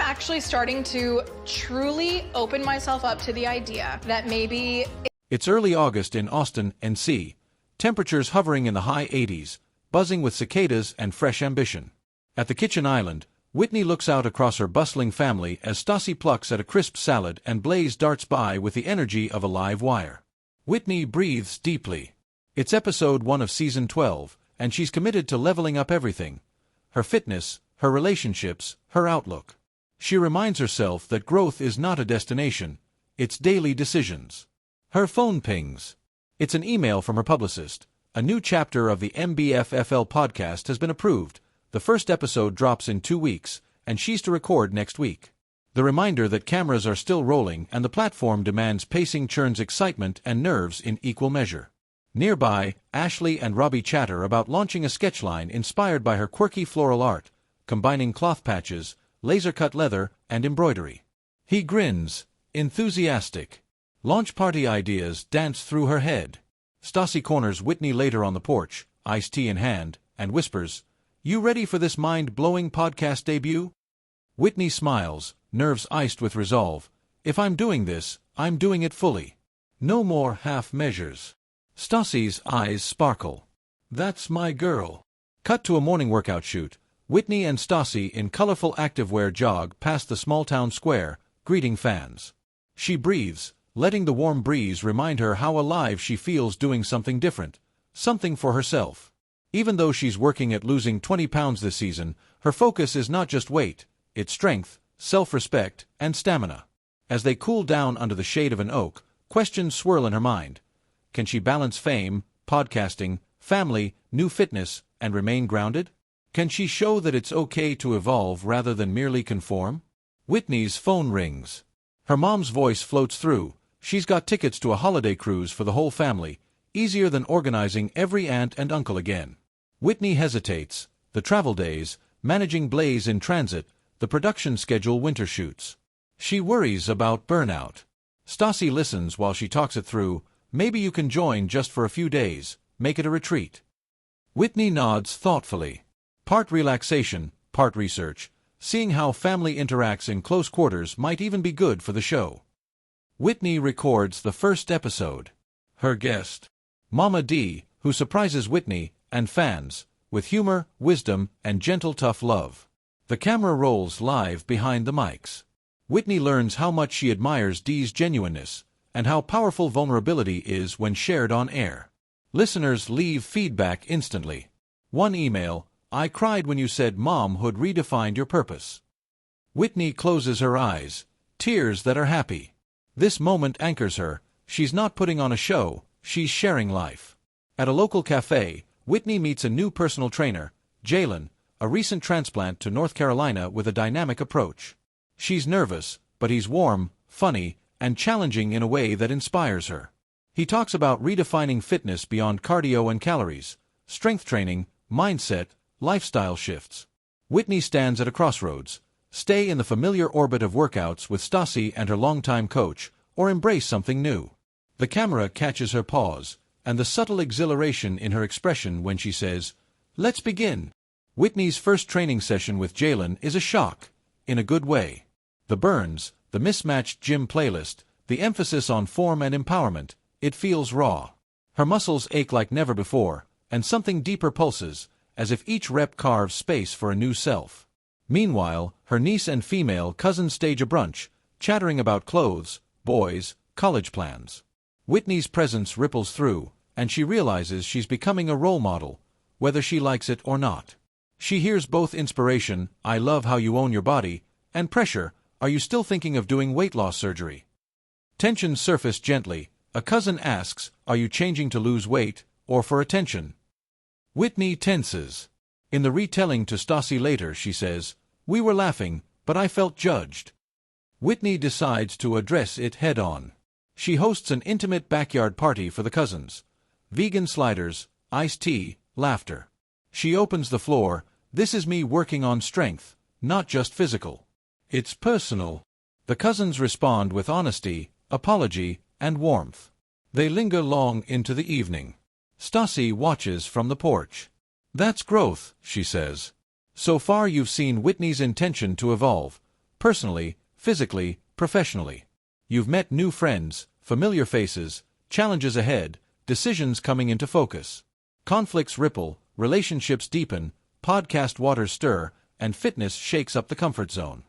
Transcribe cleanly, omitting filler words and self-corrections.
actually starting to truly open myself up to the idea that maybe... It's early August in Austin, NC. Temperatures hovering in the high 80s, buzzing with cicadas and fresh ambition. At the kitchen island, Whitney looks out across her bustling family as Stassi plucks at a crisp salad and Blaze darts by with the energy of a live wire. Whitney breathes deeply. It's episode 1 of season 12, and she's committed to leveling up everything. Her fitness, her relationships, her outlook. She reminds herself that growth is not a destination, it's daily decisions. Her phone pings. It's an email from her publicist. A new chapter of the MBFFL podcast has been approved. The first episode drops in 2 weeks, and she's to record next week. The reminder that cameras are still rolling and the platform demands pacing churns excitement and nerves in equal measure. Nearby, Ashley and Robbie chatter about launching a sketchline inspired by her quirky floral art, combining cloth patches, laser-cut leather, and embroidery. He grins, enthusiastic. Launch party ideas dance through her head. Stassi corners Whitney later on the porch, iced tea in hand, and whispers, "You ready for this mind-blowing podcast debut?" Whitney smiles, nerves iced with resolve. "If I'm doing this, I'm doing it fully. No more half measures." Stassi's eyes sparkle. "That's my girl." Cut to a morning workout shoot. Whitney and Stassi in colorful activewear jog past the small-town square, greeting fans. She breathes, letting the warm breeze remind her how alive she feels doing something different, something for herself. Even though she's working at losing 20 pounds this season, her focus is not just weight, it's strength, self-respect, and stamina. As they cool down under the shade of an oak, questions swirl in her mind. Can she balance fame, podcasting, family, new fitness, and remain grounded? Can she show that it's okay to evolve rather than merely conform? Whitney's phone rings. Her mom's voice floats through. She's got tickets to a holiday cruise for the whole family, easier than organizing every aunt and uncle again. Whitney hesitates. The travel days, managing Blaze in transit, the production schedule winter shoots. She worries about burnout. Stassi listens while she talks it through. "Maybe you can join just for a few days, make it a retreat." Whitney nods thoughtfully. Part relaxation, part research. Seeing how family interacts in close quarters might even be good for the show. Whitney records the first episode. Her guest, Mama D, who surprises Whitney and fans with humor, wisdom, and gentle tough love. The camera rolls live behind the mics. Whitney learns how much she admires Dee's genuineness, and how powerful vulnerability is when shared on air. Listeners leave feedback instantly. One email, "I cried when you said momhood redefined your purpose." Whitney closes her eyes, tears that are happy. This moment anchors her. She's not putting on a show, she's sharing life. At a local cafe, Whitney meets a new personal trainer, Jalen, a recent transplant to North Carolina with a dynamic approach. She's nervous, but he's warm, funny, and challenging in a way that inspires her. He talks about redefining fitness beyond cardio and calories, strength training, mindset, lifestyle shifts. Whitney stands at a crossroads. Stay in the familiar orbit of workouts with Stassi and her longtime coach, or embrace something new. The camera catches her pause, and the subtle exhilaration in her expression when she says, "Let's begin." Whitney's first training session with Jalen is a shock, in a good way. The burns, the mismatched gym playlist, the emphasis on form and empowerment, it feels raw. Her muscles ache like never before, and something deeper pulses, as if each rep carves space for a new self. Meanwhile, her niece and female cousin stage a brunch, chattering about clothes, boys, college plans. Whitney's presence ripples through, and she realizes she's becoming a role model, whether she likes it or not. She hears both inspiration, "I love how you own your body," and pressure, "Are you still thinking of doing weight loss surgery?" Tensions surface gently. A cousin asks, "Are you changing to lose weight, or for attention?" Whitney tenses. In the retelling to Stassi later, she says, "We were laughing, but I felt judged." Whitney decides to address it head-on. She hosts an intimate backyard party for the cousins. Vegan sliders, iced tea, laughter. She opens the floor. "This is me working on strength, not just physical. It's personal." The cousins respond with honesty, apology, and warmth. They linger long into the evening. Stassi watches from the porch. "That's growth," she says. "So far you've seen Whitney's intention to evolve, personally, physically, professionally. You've met new friends, familiar faces, challenges ahead, decisions coming into focus. Conflicts ripple, relationships deepen, podcast waters stir, and fitness shakes up the comfort zone.